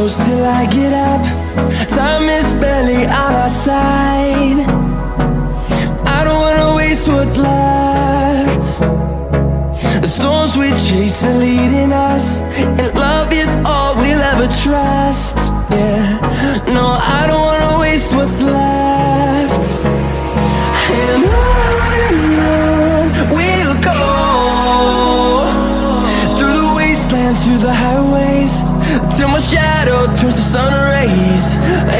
close till I get up. Time is barely on our side. I don't wanna waste what's left. The storms we chase are leading us, and love is all we'll ever trust. Yeah, no, I don't wanna waste what's left. And on we'll go, through the wastelands, through the highways, till my shadow turns to sun rays.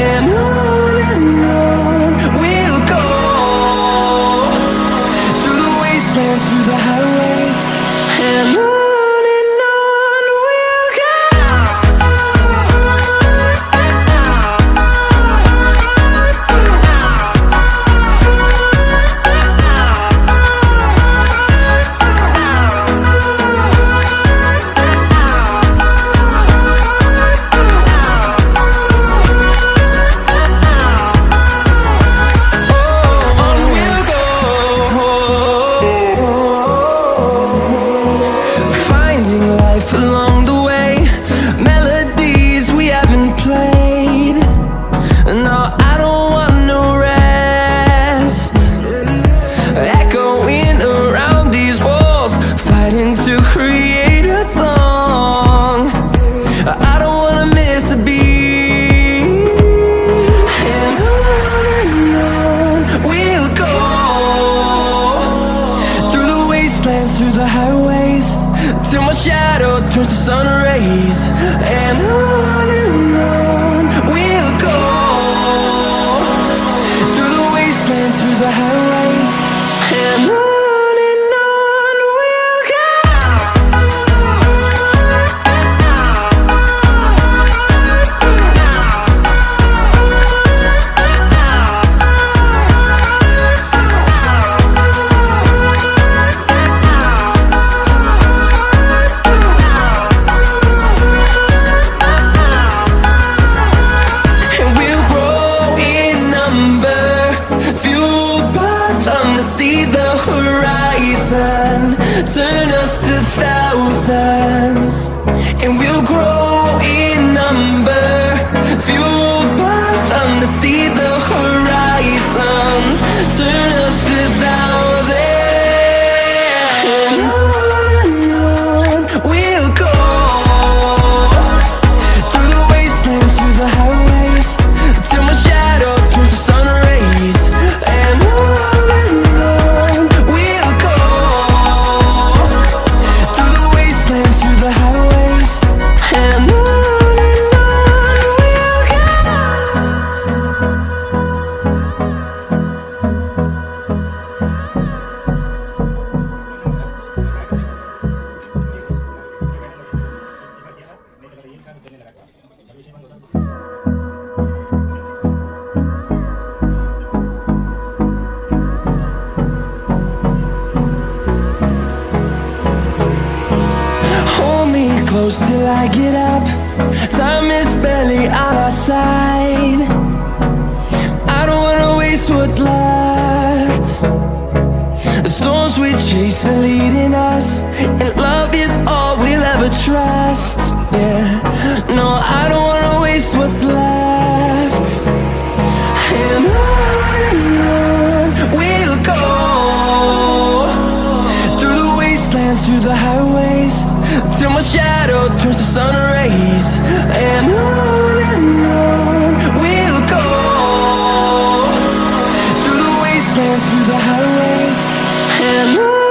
And on we'll go, through the wastelands, through the highways, and on we'll go. Along the way, melodies we haven't played. No, I don't want no rest. Echoing around these walls, fighting to create a song. I don't wanna miss a beat. And on we'll go, through the wastelands, through the highways, till my shadow turns to sun rays. And on we'll go, through the wastelands, through the highways, and on we'll go. See the horizon, turn us to thousands, and we'll grow in number, fueled by them to see the horizon, turn us to thousands. And on we'll go, through the wastelands, through the highways, till my shadow turns to sun rays. And close till I get up. Time is barely on our side. I don't wanna waste what's left. The storms we chase are leading us, and love is all we'll ever trust. Yeah, no, I don't wanna waste what's left. And on we'll go, through the wastelands, through the highways, till my shadow turns to sun rays. And on we'll go, through the wastelands, through the highways, and on.